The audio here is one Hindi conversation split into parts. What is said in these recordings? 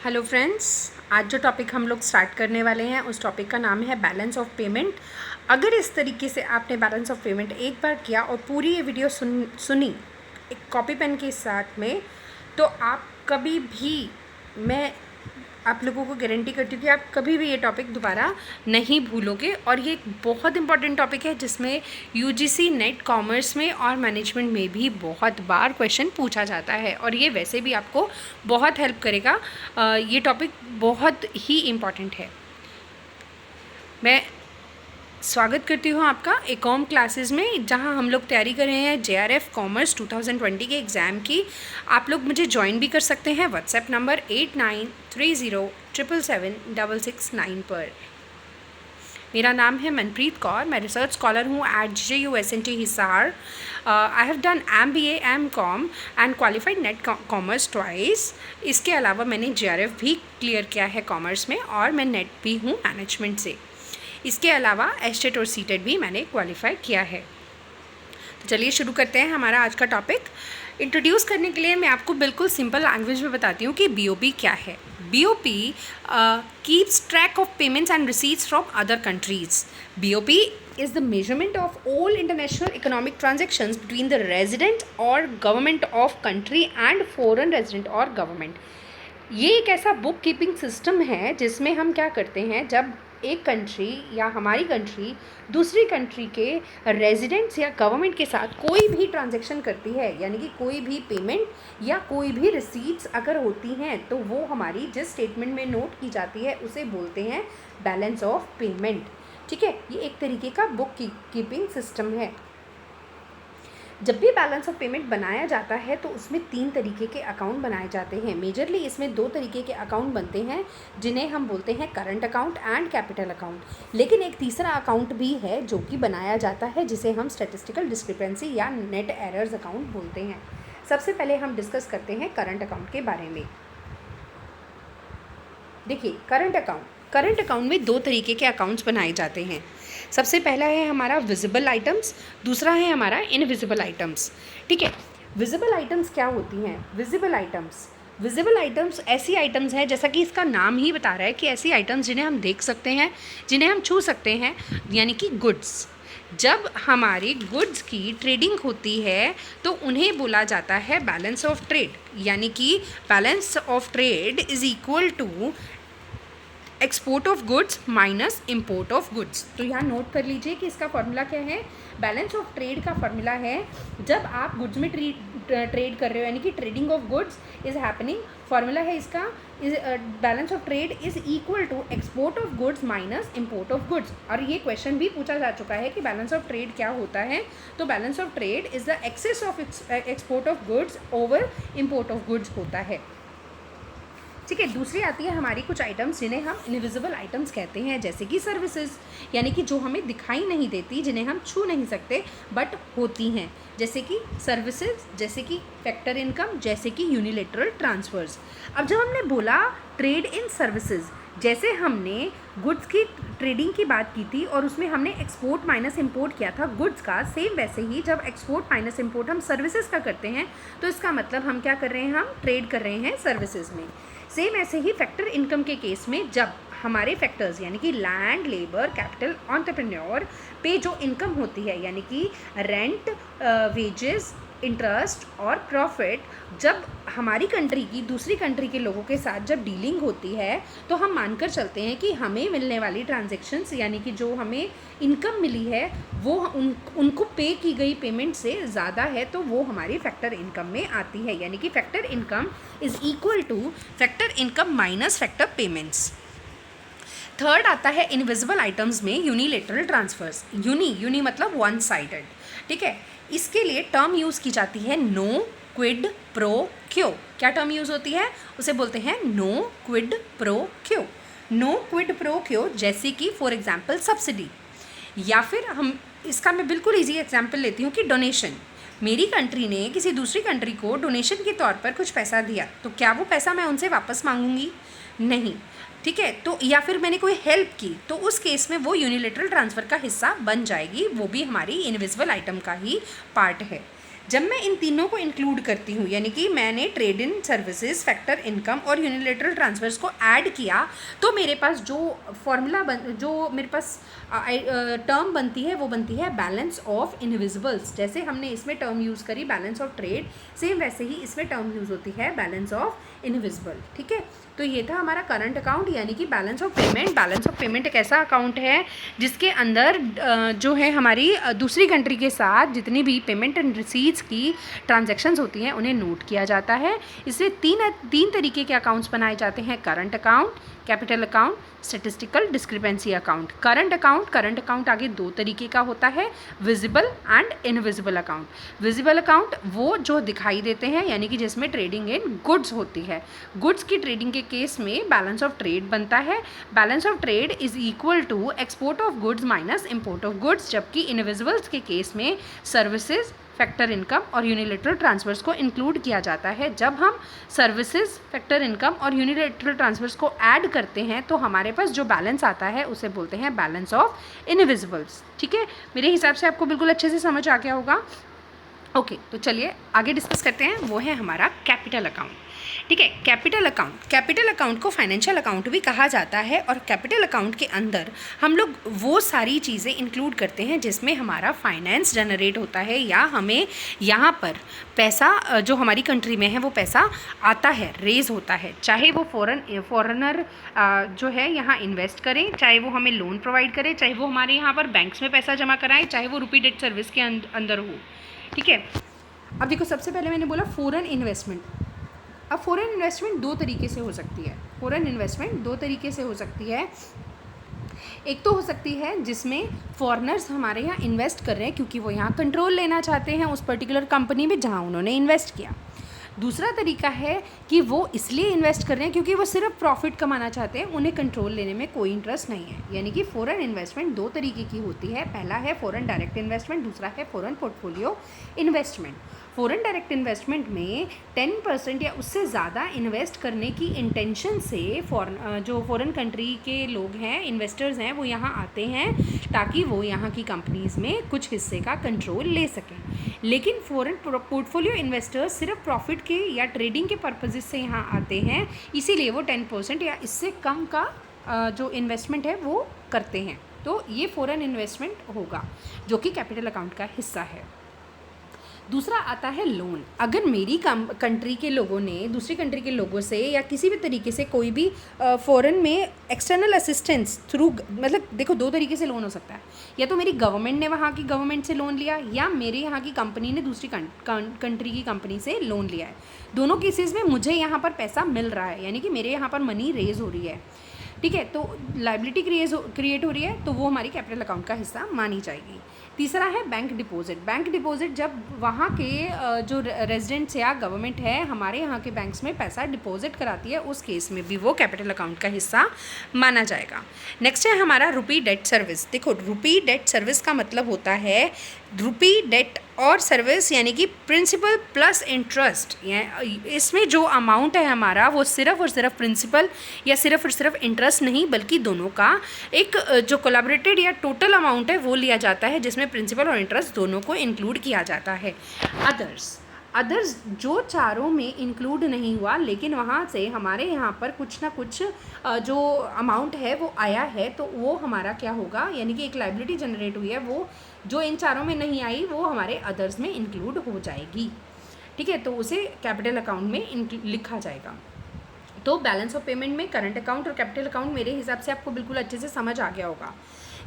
हेलो फ्रेंड्स, आज जो टॉपिक हम लोग स्टार्ट करने वाले हैं उस टॉपिक का नाम है बैलेंस ऑफ पेमेंट। अगर इस तरीके से आपने बैलेंस ऑफ पेमेंट एक बार किया और पूरी ये वीडियो सुनी एक कॉपी पेन के साथ में, तो आप कभी भी, मैं आप लोगों को गारंटी करती हूँ कि आप कभी भी ये टॉपिक दोबारा नहीं भूलोगे। और ये एक बहुत इंपॉर्टेंट टॉपिक है जिसमें यूजीसी नेट कॉमर्स में और मैनेजमेंट में भी बहुत बार क्वेश्चन पूछा जाता है और ये वैसे भी आपको बहुत हेल्प करेगा। ये टॉपिक बहुत ही इम्पॉर्टेंट है। मैं स्वागत करती हूँ आपका एकॉम क्लासेस में, जहाँ हम लोग तैयारी कर रहे हैं JRF कॉमर्स 2020 के एग्ज़ाम की। आप लोग मुझे ज्वाइन भी कर सकते हैं व्हाट्सएप नंबर 8930777669 पर। मेरा नाम है मनप्रीत कौर, मैं रिसर्च स्कॉलर हूँ at JUSNT Hisar. I have done MBA MCOM and qualified NET commerce twice. इसके अलावा मैंने JRF भी क्लियर किया है कॉमर्स में और मैं नेट भी हूँ मैनेजमेंट से। इसके अलावा एस्टेट और सीटेट भी मैंने क्वालिफाई किया है। तो चलिए शुरू करते हैं हमारा आज का टॉपिक। इंट्रोड्यूस करने के लिए मैं आपको बिल्कुल सिंपल लैंग्वेज में बताती हूँ कि BOP क्या है। BOP keeps track of payments and receipts from other countries. BOP is the measurement of all international economic transactions between the resident or government of country and foreign resident or government। ये एक ऐसा बुक कीपिंग सिस्टम है जिसमें हम क्या करते हैं, जब एक कंट्री या हमारी कंट्री दूसरी कंट्री के रेजिडेंट्स या गवर्नमेंट के साथ कोई भी ट्रांजैक्शन करती है, यानी कि कोई भी पेमेंट या कोई भी रिसीट्स अगर होती हैं, तो वो हमारी जिस स्टेटमेंट में नोट की जाती है उसे बोलते हैं बैलेंस ऑफ पेमेंट। ठीक है, ये एक तरीके का बुक कीपिंग सिस्टम है। जब भी बैलेंस ऑफ पेमेंट बनाया जाता है तो उसमें 3 तरीके के अकाउंट बनाए जाते हैं। मेजरली इसमें 2 तरीके के अकाउंट बनते हैं जिन्हें हम बोलते हैं current account and capital account. लेकिन एक तीसरा अकाउंट भी है जो कि बनाया जाता है जिसे हम स्टैटिस्टिकल डिस्क्रिपेंसी या नेट एरर्स अकाउंट बोलते हैं। सबसे पहले हम डिस्कस करते हैं करंट अकाउंट के बारे में। देखिए, करंट अकाउंट में 2 तरीके के अकाउंट्स बनाए जाते हैं। सबसे पहला है हमारा विजिबल आइटम्स, दूसरा है हमारा इनविजिबल आइटम्स। ठीक है, विजिबल आइटम्स क्या होती हैं? विजिबल आइटम्स ऐसी आइटम्स हैं, जैसा कि इसका नाम ही बता रहा है कि ऐसी आइटम्स जिन्हें हम देख सकते हैं, जिन्हें हम छू सकते हैं, यानी कि गुड्स। जब हमारी गुड्स की ट्रेडिंग होती है तो उन्हें बोला जाता है बैलेंस ऑफ ट्रेड, यानी कि balance of trade is equal to export of goods minus import of goods. तो यहाँ नोट कर लीजिए कि इसका फॉर्मूला क्या है। बैलेंस ऑफ ट्रेड का फॉर्मूला है, जब आप गुड्स में ट्रेड कर रहे हो, यानी कि trading of goods is happening, formula है इसका balance of trade is equal to export of goods minus import of goods. और ये क्वेश्चन भी पूछा जा चुका है कि बैलेंस ऑफ ट्रेड क्या होता है। तो balance of trade is the excess of export of goods over import of goods होता है। ठीक है, दूसरी आती है हमारी कुछ आइटम्स जिन्हें हम इनविजिबल आइटम्स कहते हैं, जैसे कि सर्विसेज, यानी कि जो हमें दिखाई नहीं देती, जिन्हें हम छू नहीं सकते बट होती हैं, जैसे कि सर्विसेज, जैसे कि फैक्टर इनकम, जैसे कि यूनिलेटरल ट्रांसफर्स। अब जब हमने बोला ट्रेड इन सर्विसेज, जैसे हमने गुड्स की ट्रेडिंग की बात की थी और उसमें हमने एक्सपोर्ट माइनस इंपोर्ट किया था गुड्स का, सेम वैसे ही जब एक्सपोर्ट माइनस इंपोर्ट हम सर्विसेज का करते हैं तो इसका मतलब हम क्या कर रहे हैं, हम ट्रेड कर रहे हैं सर्विसेज में। सेम ऐसे ही फैक्टर इनकम के केस में, जब हमारे फैक्टर्स यानी कि लैंड, लेबर, कैपिटल, एंटरप्रेन्योर पे जो इनकम होती है, यानी कि रेंट, वेजेस, इंटरेस्ट और प्रॉफिट, जब हमारी कंट्री की दूसरी कंट्री के लोगों के साथ जब डीलिंग होती है तो हम मानकर चलते हैं कि हमें मिलने वाली ट्रांजैक्शंस, यानी कि जो हमें इनकम मिली है वो उनको पे की गई पेमेंट से ज़्यादा है, तो वो हमारी फैक्टर इनकम में आती है, यानी कि factor income is equal two factor income minus factor payments. Third आता है इनविजिबल आइटम्स में यूनिलेटरल ट्रांसफर्स। यूनी मतलब वन साइडेड। ठीक है, इसके लिए टर्म यूज़ की जाती है नो क्विड प्रो क्यो। क्या टर्म यूज़ होती है? उसे बोलते हैं no quid pro quo. No quid pro quo, जैसे कि फॉर एग्जांपल सब्सिडी, या फिर हम इसका मैं बिल्कुल इजी एग्जांपल लेती हूँ कि डोनेशन। मेरी कंट्री ने किसी दूसरी कंट्री को डोनेशन के तौर पर कुछ पैसा दिया, तो क्या वो पैसा मैं उनसे वापस मांगूंगी? नहीं। ठीक है, तो या फिर मैंने कोई हेल्प की, तो उस केस में वो यूनिलेटरल ट्रांसफ़र का हिस्सा बन जाएगी, वो भी हमारी इनविजिबल आइटम का ही पार्ट है। जब मैं इन तीनों को इंक्लूड करती हूँ, यानी कि मैंने trade in services, factor income और यूनिलेटरल ट्रांसफर्स को ऐड किया, तो मेरे पास जो फॉर्मूला जो मेरे पास टर्म बनती है वो बनती है बैलेंस ऑफ इनविजिबल्स। जैसे हमने इसमें टर्म यूज़ करी बैलेंस ऑफ ट्रेड, सेम वैसे ही इसमें टर्म यूज़ होती है बैलेंस ऑफ इनविजिबल। ठीक है, तो ये था हमारा करंट अकाउंट यानी कि balance of payment. Balance of payment एक ऐसा अकाउंट है जिसके अंदर जो है हमारी दूसरी कंट्री के साथ जितनी भी पेमेंट एंड रिसीट्स की ट्रांजैक्शंस होती हैं उन्हें नोट किया जाता है। इससे तीन तरीके के अकाउंट्स बनाए जाते हैं: current account, capital account, statistical discrepancy account. Current account आगे दो तरीके का होता है, visible and invisible account. Visible account वो जो दिखाई देते हैं, यानी कि जिसमें ट्रेडिंग इन गुड्स होती है। गुड्स की ट्रेडिंग के केस में बैलेंस ऑफ ट्रेड बनता है। Balance of trade is equal to export of goods minus import of goods, जबकि इनविजिबल्स के केस में सर्विसेज, फैक्टर इनकम और यूनिलेटरल ट्रांसफर्स को इंक्लूड किया जाता है। जब हम सर्विसेज, फैक्टर इनकम और यूनिलेटरल ट्रांसफर्स को ऐड करते हैं तो हमारे पास जो बैलेंस आता है उसे बोलते हैं बैलेंस ऑफ इनविजिबल्स। ठीक है, मेरे हिसाब से आपको बिल्कुल अच्छे से समझ आ गया होगा। ओके, तो चलिए आगे डिस्कस करते हैं, वो है हमारा कैपिटल अकाउंट। ठीक है, कैपिटल अकाउंट को फाइनेंशियल अकाउंट भी कहा जाता है और कैपिटल अकाउंट के अंदर हम लोग वो सारी चीज़ें इंक्लूड करते हैं जिसमें हमारा फाइनेंस जनरेट होता है या हमें यहाँ पर पैसा जो हमारी कंट्री में है वो पैसा आता है, रेज होता है। चाहे वो फॉरेनर जो है यहाँ इन्वेस्ट करें, चाहे वो हमें लोन प्रोवाइड करे, चाहे वो हमारे यहाँ पर बैंक्स में पैसा जमा कराएं, चाहे वो रुपी डेट सर्विस के अंदर हो। ठीक है, अब देखो सबसे पहले मैंने बोला फॉरेन इन्वेस्टमेंट। अब फॉरेन इन्वेस्टमेंट दो तरीके से हो सकती है। फॉरेन इन्वेस्टमेंट दो तरीके से हो सकती है। एक तो हो सकती है जिसमें फॉरेनर्स हमारे यहाँ इन्वेस्ट कर रहे हैं क्योंकि वो यहाँ कंट्रोल लेना चाहते हैं उस पर्टिकुलर कंपनी में जहाँ उन्होंने इन्वेस्ट किया। दूसरा तरीका है कि वो इसलिए इन्वेस्ट कर रहे हैं क्योंकि वो सिर्फ प्रॉफिट कमाना चाहते हैं, उन्हें कंट्रोल लेने में कोई इंटरेस्ट नहीं है। यानी कि फॉरेन इन्वेस्टमेंट दो तरीके की होती है। पहला है फॉरेन डायरेक्ट इन्वेस्टमेंट, दूसरा है foreign portfolio investment. Foreign direct investment में 10% या उससे ज़्यादा इन्वेस्ट करने की इंटेंशन से जो फॉरेन कंट्री के लोग हैं, इन्वेस्टर्स हैं, वो यहाँ आते हैं ताकि वो यहाँ की कंपनीज़ में कुछ हिस्से का कंट्रोल ले सकें। लेकिन फॉरेन पोर्टफोलियो इन्वेस्टर्स सिर्फ प्रॉफिट के या ट्रेडिंग के पर्पजेस से यहाँ आते हैं, इसीलिए वो 10% या इससे कम का जो इन्वेस्टमेंट है वो करते हैं। तो ये फॉरेन इन्वेस्टमेंट होगा जो कि कैपिटल अकाउंट का हिस्सा है। दूसरा आता है लोन। अगर मेरी कंट्री के लोगों ने दूसरी कंट्री के लोगों से या किसी भी तरीके से कोई भी फॉरेन में एक्सटर्नल असिस्टेंस थ्रू, मतलब देखो दो तरीके से लोन हो सकता है, या तो मेरी गवर्नमेंट ने वहाँ की गवर्नमेंट से लोन लिया या मेरे यहाँ की कंपनी ने दूसरी कंट्री की कंपनी से लोन लिया है। दोनों केसेस में मुझे यहाँ पर पैसा मिल रहा है, यानी कि मेरे यहाँ पर मनी रेज हो रही है। ठीक है, तो लायबिलिटी क्रिएट हो रही है, तो वो हमारी कैपिटल अकाउंट का हिस्सा मानी जाएगी। तीसरा है बैंक डिपॉजिट। बैंक डिपॉजिट जब वहाँ के जो रेजिडेंट्स या गवर्नमेंट है हमारे यहाँ के बैंक्स में पैसा डिपॉजिट कराती है, उस केस में भी वो कैपिटल अकाउंट का हिस्सा माना जाएगा। नेक्स्ट है हमारा रुपी डेट सर्विस। देखो रुपी डेट सर्विस का मतलब होता है रुपी डेट और सर्विस यानी कि प्रिंसिपल प्लस इंटरेस्ट। इसमें जो अमाउंट है हमारा वो सिर्फ और सिर्फ प्रिंसिपल या सिर्फ और सिर्फ इंटरेस्ट नहीं, बल्कि दोनों का एक जो कोलैबोरेटेड या टोटल अमाउंट है वो लिया जाता है, जिसमें प्रिंसिपल और इंटरेस्ट दोनों को इंक्लूड किया जाता है। अदर्स जो चारों में इंक्लूड नहीं हुआ, लेकिन वहाँ से हमारे यहाँ पर कुछ ना कुछ जो अमाउंट है वो आया है, तो वो हमारा क्या होगा, यानी कि एक लायबिलिटी जनरेट हुई है, वो जो इन चारों में नहीं आई वो हमारे अदर्स में इंक्लूड हो जाएगी। ठीक है, तो उसे कैपिटल अकाउंट में लिखा जाएगा। तो बैलेंस ऑफ पेमेंट में करंट अकाउंट और कैपिटल अकाउंट मेरे हिसाब से आपको बिल्कुल अच्छे से समझ आ गया होगा।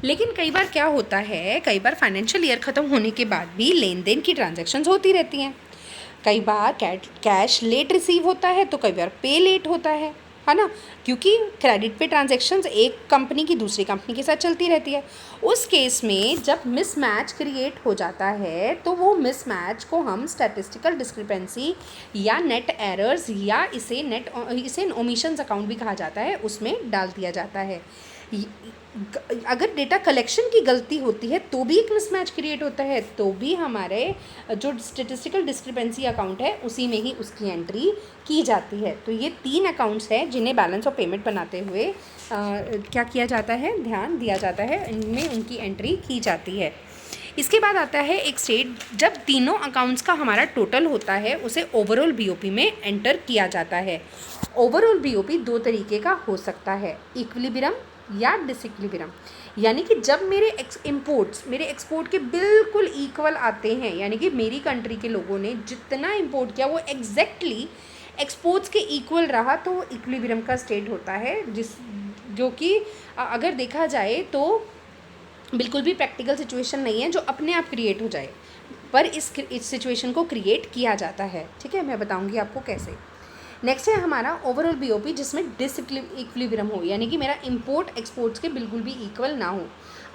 लेकिन कई बार क्या होता है, कई बार फाइनेंशियल ईयर ख़त्म होने के बाद भी लेन देन की ट्रांजैक्शंस होती रहती हैं। कई बार कैश लेट रिसीव होता है तो कई बार पे लेट होता है ना, क्योंकि क्रेडिट पे ट्रांजैक्शंस एक कंपनी की दूसरी कंपनी के साथ चलती रहती है। उस केस में जब मिसमैच क्रिएट हो जाता है तो वो मिसमैच को हम स्टैटिस्टिकल डिस्क्रिपेंसी या नेट एरर्स या इसे ओमिशंस अकाउंट भी कहा जाता है, उसमें डाल दिया जाता है। अगर डेटा कलेक्शन की गलती होती है तो भी एक मिसमैच क्रिएट होता है, तो भी हमारे जो स्टैटिस्टिकल डिस्क्रिपेंसी अकाउंट है उसी में ही उसकी एंट्री की जाती है। तो ये 3 अकाउंट्स हैं जिन्हें बैलेंस ऑफ पेमेंट बनाते हुए क्या किया जाता है, ध्यान दिया जाता है, इनमें उनकी एंट्री की जाती है। इसके बाद आता है एक स्टेट जब तीनों अकाउंट्स का हमारा टोटल होता है उसे ओवरऑल बीओपी में एंटर किया जाता है। ओवरऑल बीओपी दो तरीके का हो सकता है, इक्विलिब्रियम या डिसइक्विलिब्रियम। यानी कि जब मेरे इम्पोर्ट्स मेरे एक्सपोर्ट के बिल्कुल इक्वल आते हैं, यानी कि मेरी कंट्री के लोगों ने जितना इम्पोर्ट किया वो एग्जैक्टली एक्सपोर्ट्स के इक्वल रहा, तो वो इक्विलिब्रियम का स्टेट होता है, जो कि अगर देखा जाए तो बिल्कुल भी प्रैक्टिकल सिचुएशन नहीं है जो अपने आप क्रिएट हो जाए, पर इस सिचुएशन को क्रिएट किया जाता है। ठीक है, मैं बताऊंगी आपको कैसे। नेक्स्ट है हमारा ओवरऑल बीओपी जिसमें डिसइक्विलिब्रियम हो, यानी कि मेरा इंपोर्ट एक्सपोर्ट्स के बिल्कुल भी इक्वल ना हो।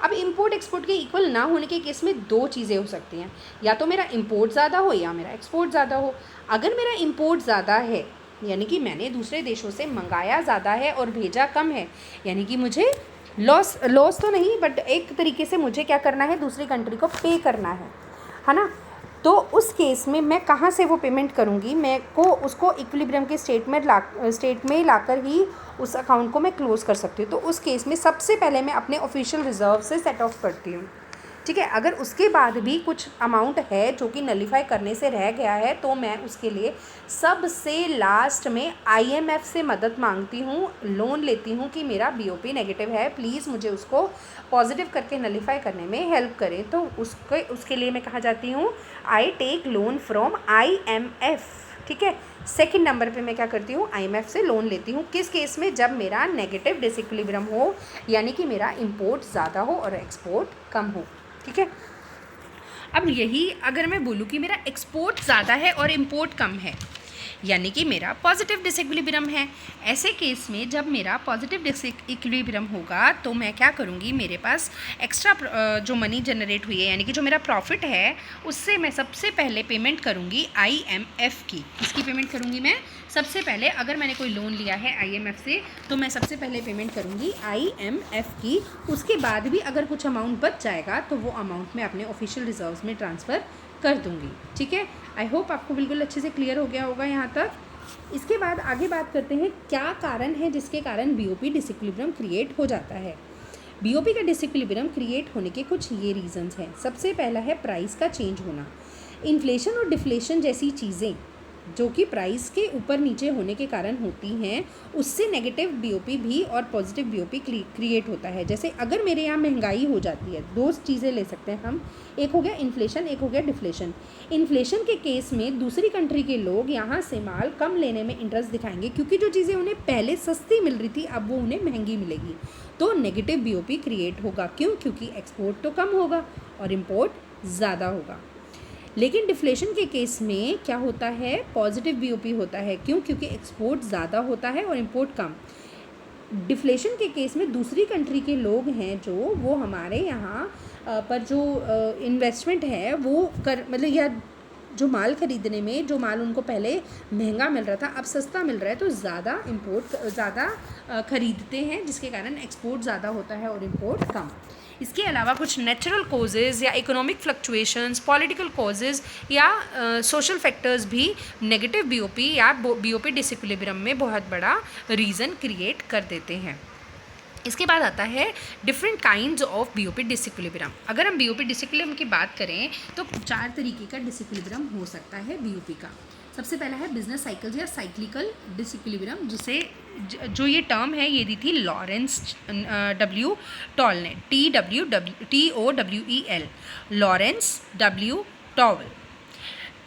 अब इंपोर्ट एक्सपोर्ट के इक्वल ना होने के केस में दो चीज़ें हो सकती हैं, या तो मेरा इंपोर्ट ज़्यादा हो या मेरा एक्सपोर्ट ज़्यादा हो। अगर मेरा इंपोर्ट ज़्यादा है यानी कि मैंने दूसरे देशों से मंगाया ज़्यादा है और भेजा कम है, यानी कि मुझे लॉस तो नहीं बट एक तरीके से मुझे क्या करना है, दूसरी कंट्री को पे करना है ना। तो उस केस में मैं कहाँ से वो पेमेंट करूँगी, मैं को उसको इक्विलिब्रियम के स्टेट में लाकर ही उस अकाउंट को मैं क्लोज़ कर सकती हूँ। तो उस केस में सबसे पहले मैं अपने ऑफिशियल रिजर्व से सेट ऑफ करती हूँ। ठीक है, अगर उसके बाद भी कुछ अमाउंट है जो कि नलीफाई करने से रह गया है तो मैं उसके लिए सबसे लास्ट में आईएमएफ से मदद मांगती हूँ, लोन लेती हूँ कि मेरा बीओपी नेगेटिव है, प्लीज़ मुझे उसको पॉजिटिव करके नलीफाई करने में हेल्प करें। तो उसके लिए मैं कहाँ जाती हूँ, I take loan from IMF. ठीक है, सेकंड नंबर पे मैं क्या करती हूँ, आईएमएफ से लोन लेती हूँ। किस केस में, जब मेरा नेगेटिव डिसइक्विलिब्रियम हो, यानी कि मेरा इंपोर्ट ज़्यादा हो और एक्सपोर्ट कम हो। ठीक है, अब यही अगर मैं बोलूँ कि मेरा एक्सपोर्ट ज़्यादा है और इंपोर्ट कम है, यानी कि मेरा पॉजिटिव डिसइक्विलिब्रियम है, ऐसे केस में जब मेरा पॉजिटिव डिसइक्विलिब्रियम होगा तो मैं क्या करूँगी, मेरे पास एक्स्ट्रा जो मनी जनरेट हुई है यानी कि जो मेरा प्रॉफिट है उससे मैं सबसे पहले पेमेंट करूँगी आईएमएफ की। इसकी पेमेंट करूँगी मैं सबसे पहले, अगर मैंने कोई लोन लिया है आईएमएफ से तो मैं सबसे पहले पेमेंट करूँगी आईएमएफ की। उसके बाद भी अगर कुछ अमाउंट बच जाएगा तो वो अमाउंट मैं अपने ऑफिशियल रिजर्व्स में ट्रांसफ़र कर दूँगी। ठीक है, आई होप आपको बिल्कुल अच्छे से क्लियर हो गया होगा यहाँ तक। इसके बाद आगे बात करते हैं क्या कारण है जिसके कारण बीओपी डिसइक्विलिब्रियम क्रिएट हो जाता है। बीओपी का डिसइक्विलिब्रियम क्रिएट होने के कुछ ये रीजंस हैं। सबसे पहला है प्राइस का चेंज होना। इन्फ्लेशन और डिफ्लेशन जैसी चीज़ें जो कि प्राइस के ऊपर नीचे होने के कारण होती हैं, उससे नेगेटिव बीओपी भी और पॉजिटिव बीओपी क्रिएट होता है। जैसे अगर मेरे यहाँ महंगाई हो जाती है, दो चीज़ें ले सकते हैं हम, एक हो गया इन्फ्लेशन, एक हो गया डिफ्लेशन। इन्फ्लेशन के केस में दूसरी कंट्री के लोग यहाँ से माल कम लेने में इंटरेस्ट दिखाएंगे क्योंकि जो चीज़ें उन्हें पहले सस्ती मिल रही थी अब वो उन्हें महंगी मिलेगी, तो नेगेटिव बीओपी क्रिएट होगा। क्यों? क्योंकि एक्सपोर्ट तो कम होगा और इम्पोर्ट ज़्यादा होगा। लेकिन डिफ्लेशन के केस में क्या होता है, पॉजिटिव बीओपी होता है। क्यों? क्योंकि एक्सपोर्ट ज़्यादा होता है और इंपोर्ट कम। डिफ्लेशन के केस में दूसरी कंट्री के लोग हैं जो वो हमारे यहाँ पर जो इन्वेस्टमेंट है वो मतलब या जो माल ख़रीदने में, जो माल उनको पहले महंगा मिल रहा था अब सस्ता मिल रहा है, तो ज़्यादा ख़रीदते हैं, जिसके कारण एक्सपोर्ट ज़्यादा होता है और इंपोर्ट कम। इसके अलावा कुछ नेचुरल कॉजेज़ या इकोनॉमिक फ्लक्चुएशंस, पॉलिटिकल कॉजेज़ या सोशल फैक्टर्स भी नेगेटिव बीओपी या बीओपी डिसइक्विलिब्रियम में बहुत बड़ा रीज़न क्रिएट कर देते हैं। इसके बाद आता है different kinds of BOP disequilibrium. अगर हम बीओपी डिसइक्विलिब्रियम की बात करें तो 4 तरीके का डिसइक्विलिब्रियम हो सकता है बीओपी का। सबसे पहला है बिजनेस साइकिल्स या साइक्लिकल डिसइक्विलिब्रियम, जिसे जो ये टर्म है ये दी थी लॉरेंस डब्ल्यू टॉल ने, TOWEL, लॉरेंस डब्ल्यू टॉवेल।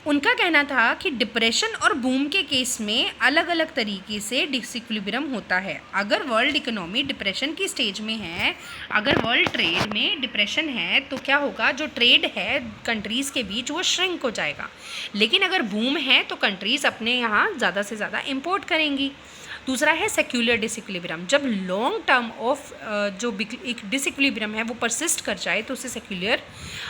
उनका कहना था कि डिप्रेशन और बूम के केस में अलग अलग तरीके से डिसइक्विलिब्रियम होता है। अगर वर्ल्ड इकोनॉमी डिप्रेशन की स्टेज में है, अगर वर्ल्ड ट्रेड में डिप्रेशन है तो क्या होगा, जो ट्रेड है कंट्रीज़ के बीच वो श्रिंक हो जाएगा। लेकिन अगर बूम है तो कंट्रीज़ अपने यहाँ ज़्यादा से ज़्यादा इंपोर्ट करेंगी। दूसरा है सेक्युलर डिसइक्विलिब्रियम। जब लॉन्ग टर्म ऑफ जो एक डिसइक्विलिब्रियम है वो परसिस्ट कर जाए तो उसे सेक्युलर,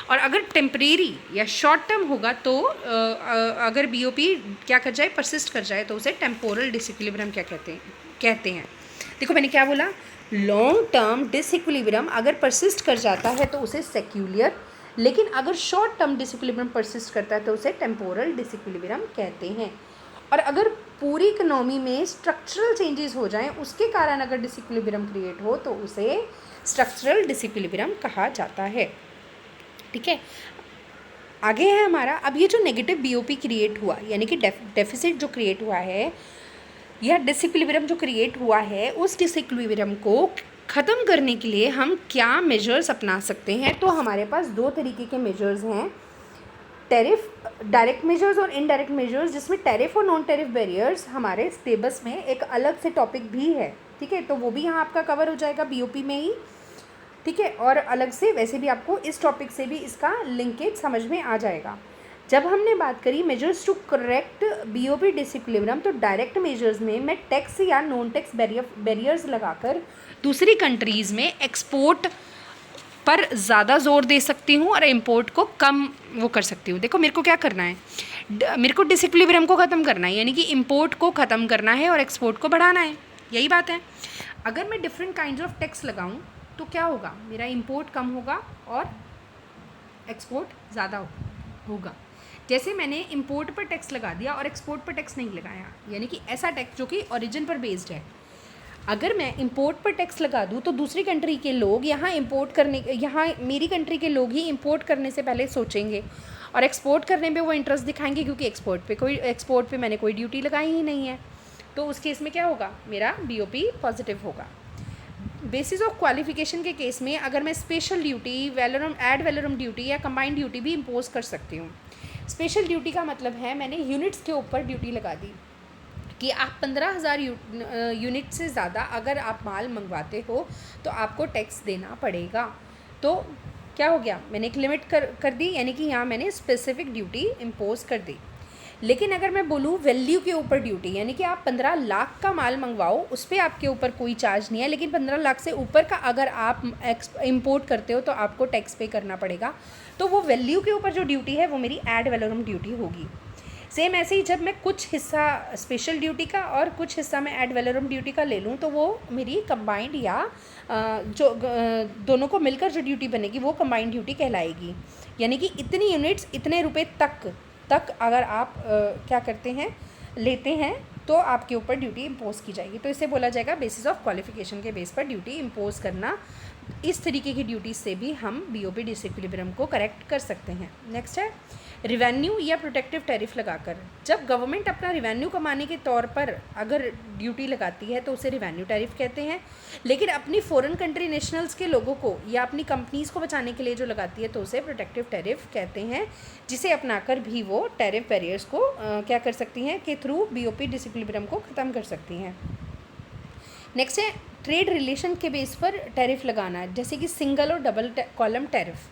और अगर टेम्परेरी या शॉर्ट टर्म होगा तो अगर बीओपी क्या कर जाए, परसिस्ट कर जाए, तो उसे टेम्पोरल डिसइक्विलिब्रियम क्या कहते हैं। देखो मैंने क्या बोला, लॉन्ग टर्म डिसइक्विलिब्रियम अगर परसिस्ट कर जाता है तो उसे सेक्युलर, लेकिन अगर शॉर्ट टर्म डिसइक्विलिब्रियम परसिस्ट करता है तो उसे टेम्पोरल डिसइक्विलिब्रियम कहते हैं। और अगर पूरी इकोनॉमी में स्ट्रक्चरल चेंजेस हो जाएं उसके कारण अगर डिसइक्विलिब्रियम क्रिएट हो तो उसे स्ट्रक्चरल डिसइक्विलिब्रियम कहा जाता है। ठीक है, आगे है हमारा, अब ये जो नेगेटिव बीओपी क्रिएट हुआ, यानी कि डेफिसिट जो क्रिएट हुआ है या डिसइक्विलिब्रियम जो क्रिएट हुआ है, उस डिसइक्विलिब्रियम को ख़त्म करने के लिए हम क्या मेजर्स अपना सकते हैं। तो हमारे पास दो तरीके के मेजर्स हैं, टैरिफ, डायरेक्ट मेजर्स और इनडायरेक्ट मेजर्स, जिसमें टैरिफ और नॉन टैरिफ बैरियर्स हमारे सिलेबस में एक अलग से टॉपिक भी है। ठीक है, तो वो भी यहाँ आपका कवर हो जाएगा बीओपी में ही। ठीक है, और अलग से वैसे भी आपको इस टॉपिक से भी इसका लिंकेज समझ में आ जाएगा। जब हमने बात करी measures to correct BOP disequilibrium, तो डायरेक्ट मेजर्स में मैं टैक्स या नॉन टैक्स बैरियर्स लगाकर दूसरी कंट्रीज़ में एक्सपोर्ट पर ज़्यादा जोर दे सकती हूँ और इम्पोर्ट को कम वो कर सकती हूँ। देखो मेरे को क्या करना है, मेरे को डिसइक्विलिब्रियम को ख़त्म करना है, यानी कि इम्पोर्ट को ख़त्म करना है और एक्सपोर्ट को बढ़ाना है, यही बात है। अगर मैं डिफरेंट काइंड्स ऑफ टैक्स लगाऊँ तो क्या होगा, मेरा इम्पोर्ट कम होगा और एक्सपोर्ट ज़्यादा होगा। जैसे मैंने इंपोर्ट पर टैक्स लगा दिया और एक्सपोर्ट पर टैक्स नहीं लगाया, यानी कि ऐसा टैक्स जो कि ओरिजिन पर बेस्ड है। अगर मैं इंपोर्ट पर टैक्स लगा दूँ तो दूसरी कंट्री के लोग यहाँ मेरी कंट्री के लोग ही इंपोर्ट करने से पहले सोचेंगे और एक्सपोर्ट करने में वो इंटरेस्ट दिखाएंगे, क्योंकि एक्सपोर्ट पे मैंने कोई ड्यूटी लगाई ही नहीं है। तो उस केस में क्या होगा, मेरा बीओपी पॉजिटिव होगा। बेसिस ऑफ क्वालिफिकेशन के केस में अगर मैं special duty, ad valorem duty या कंबाइंड ड्यूटी भी इम्पोज कर सकती हूँ। स्पेशल ड्यूटी का मतलब है मैंने यूनिट्स के ऊपर ड्यूटी लगा दी कि आप 15,000 यूनिट से ज़्यादा अगर आप माल मंगवाते हो तो आपको टैक्स देना पड़ेगा। तो क्या हो गया, मैंने एक लिमिट कर दी, यानी कि यहाँ मैंने स्पेसिफिक ड्यूटी इम्पोज कर दी। लेकिन अगर मैं बोलूँ वैल्यू के ऊपर ड्यूटी, यानी कि आप 15 लाख का माल मंगवाओ, उस पर आपके ऊपर कोई चार्ज नहीं है, लेकिन 15 लाख से ऊपर का अगर आप इंपोर्ट करते हो तो आपको टैक्स पे करना पड़ेगा। तो वो वैल्यू के ऊपर जो ड्यूटी है वो मेरी एड वैलोरम ड्यूटी होगी। सेम ऐसे ही जब मैं कुछ हिस्सा स्पेशल ड्यूटी का और कुछ हिस्सा मैं एड वैलोरम ड्यूटी का ले लूँ तो वो मेरी कंबाइंड या जो दोनों को मिलकर जो ड्यूटी बनेगी वो कंबाइंड ड्यूटी कहलाएगी। यानी कि इतनी यूनिट्स इतने रुपए तक अगर आप क्या करते हैं, लेते हैं, तो आपके ऊपर ड्यूटी इम्पोज की जाएगी। तो इसे बोला जाएगा बेसिस ऑफ क्वालिफिकेशन के बेस पर ड्यूटी इम्पोज करना। इस तरीके की ड्यूटी से भी हम बीओपी डिसइक्विलिब्रियम को करेक्ट कर सकते हैं। नेक्स्ट है रिवेन्यू या प्रोटेक्टिव टैरिफ लगाकर। जब गवर्नमेंट अपना रिवेन्यू कमाने के तौर पर अगर ड्यूटी लगाती है तो उसे रिवेन्यू टैरिफ कहते हैं, लेकिन अपनी फॉरेन कंट्री नेशनल्स के लोगों को या अपनी कंपनीज़ को बचाने के लिए जो लगाती है तो उसे प्रोटेक्टिव टैरिफ कहते हैं, जिसे अपनाकर भी वो टैरिफ बैरियर्स को क्या कर सकती हैं कि थ्रू बीओपी डिसइक्विलिब्रियम को ख़त्म कर सकती हैं। नेक्स्ट है ट्रेड रिलेशन के बेस पर टैरिफ लगाना, जैसे कि सिंगल और डबल कॉलम टैरिफ।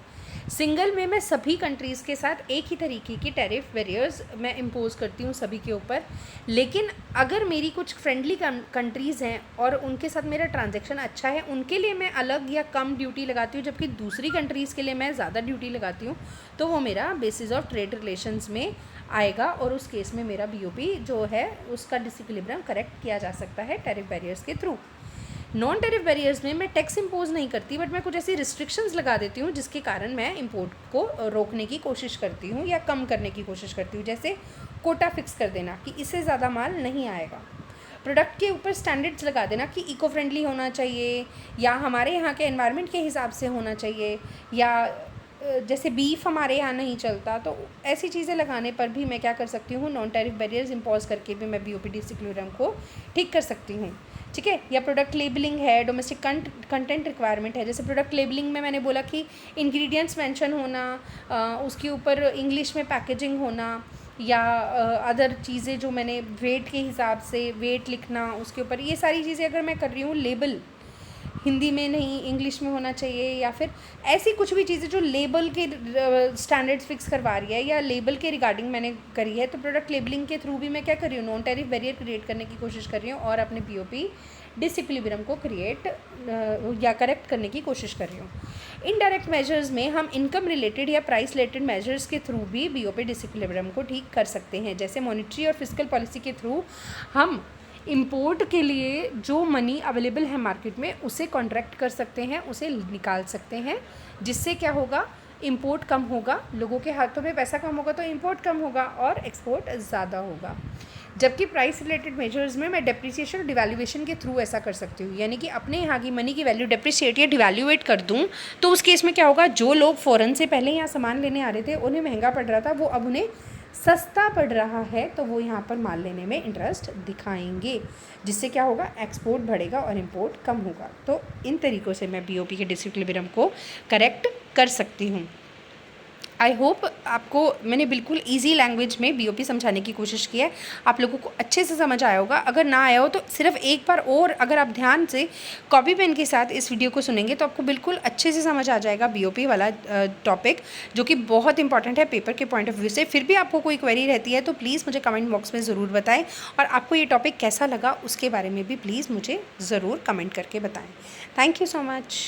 सिंगल में मैं सभी कंट्रीज़ के साथ एक ही तरीके की टैरिफ बैरियर्स मैं इम्पोज करती हूँ सभी के ऊपर, लेकिन अगर मेरी कुछ फ्रेंडली कंट्रीज़ हैं और उनके साथ मेरा ट्रांजैक्शन अच्छा है, उनके लिए मैं अलग या कम ड्यूटी लगाती हूँ, जबकि दूसरी कंट्रीज़ के लिए मैं ज़्यादा ड्यूटी लगाती हूँ, तो वो मेरा बेसिस ऑफ ट्रेड रिलेशंस में आएगा और उस केस में मेरा बीओपी जो है उसका डिसइक्विलिब्रियम करेक्ट किया जा सकता है टैरिफ बैरियर्स के थ्रू। नॉन टैरिफ बैरियर्स में मैं टैक्स इम्पोज नहीं करती, बट मैं कुछ ऐसी रिस्ट्रिक्शंस लगा देती हूँ जिसके कारण मैं इंपोर्ट को रोकने की कोशिश करती हूँ या कम करने की कोशिश करती हूँ। जैसे कोटा फिक्स कर देना कि इससे ज़्यादा माल नहीं आएगा, प्रोडक्ट के ऊपर स्टैंडर्ड्स लगा देना कि इको फ्रेंडली होना चाहिए या हमारे यहाँ के एनवायरनमेंट के हिसाब से होना चाहिए, या जैसे बीफ हमारे यहाँ नहीं चलता, तो ऐसी चीज़ें लगाने पर भी मैं क्या कर सकती हूँ, नॉन टैरिफ बैरियर्स इम्पोज करके भी मैं बीओपी डिसइक्विलिब्रियम को ठीक कर सकती हूँ। ठीक है, या प्रोडक्ट लेबलिंग है, डोमेस्टिक कंटेंट रिक्वायरमेंट है। जैसे प्रोडक्ट लेबलिंग में मैंने बोला कि इंग्रेडिएंट्स मेंशन होना, उसके ऊपर इंग्लिश में पैकेजिंग होना, या अदर चीज़ें जो मैंने वेट के हिसाब से वेट लिखना उसके ऊपर, ये सारी चीज़ें अगर मैं कर रही हूँ, लेबल हिंदी में नहीं इंग्लिश में होना चाहिए, या फिर ऐसी कुछ भी चीज़ें जो लेबल के स्टैंडर्ड्स फिक्स करवा रही है या लेबल के रिगार्डिंग मैंने करी है, तो प्रोडक्ट लेबलिंग के थ्रू भी मैं क्या कर रही हूँ, नॉन टैरिफ बैरियर क्रिएट करने की कोशिश कर रही हूँ और अपने बीओपी डिसइक्विलिब्रियम को क्रिएट या करेक्ट करने की कोशिश कर रही हूँ। इनडायरेक्ट मेजर्स में हम इनकम रिलेटेड या प्राइस रिलेटेड मेजर्स के थ्रू भी बीओपी डिसइक्विलिब्रियम को ठीक कर सकते हैं। जैसे मॉनेटरी और फिस्कल पॉलिसी के थ्रू हम इंपोर्ट के लिए जो मनी अवेलेबल है मार्केट में उसे कॉन्ट्रैक्ट कर सकते हैं, उसे निकाल सकते हैं, जिससे क्या होगा, इंपोर्ट कम होगा, लोगों के हाथों में पैसा कम होगा तो इंपोर्ट कम होगा और एक्सपोर्ट ज़्यादा होगा। जबकि प्राइस रिलेटेड मेजर्स में मैं डेप्रिसिएशन और डिवैल्यूएशन के थ्रू ऐसा कर सकती हूँ, यानी कि अपने यहाँ की मनी की वैल्यू डेप्रिशिएट या डिवैल्यूएट कर दूँ तो उस केस में क्या होगा, जो लोग फ़ॉरेन से पहले यहाँ सामान लेने आ रहे थे उन्हें महंगा पड़ रहा था, वो अब उन्हें सस्ता पड़ रहा है, तो वो यहाँ पर माल लेने में इंटरेस्ट दिखाएंगे, जिससे क्या होगा, एक्सपोर्ट बढ़ेगा और इंपोर्ट कम होगा। तो इन तरीक़ों से मैं बीओपी के डिसइक्विलिब्रियम को करेक्ट कर सकती हूँ। आई होप आपको मैंने बिल्कुल इजी लैंग्वेज में बीओपी समझाने की कोशिश की है, आप लोगों को अच्छे से समझ आया होगा। अगर ना आया हो तो सिर्फ एक बार और अगर आप ध्यान से कॉपी पेन के साथ इस वीडियो को सुनेंगे तो आपको बिल्कुल अच्छे से समझ आ जाएगा बीओपी वाला टॉपिक, जो कि बहुत इंपॉर्टेंट है पेपर के पॉइंट ऑफ व्यू से। फिर भी आपको कोई क्वेरी रहती है तो प्लीज़ मुझे कमेंट बॉक्स में ज़रूर बताएं, और आपको ये टॉपिक कैसा लगा उसके बारे में भी प्लीज़ मुझे ज़रूर कमेंट करके बताएं। Thank you so much.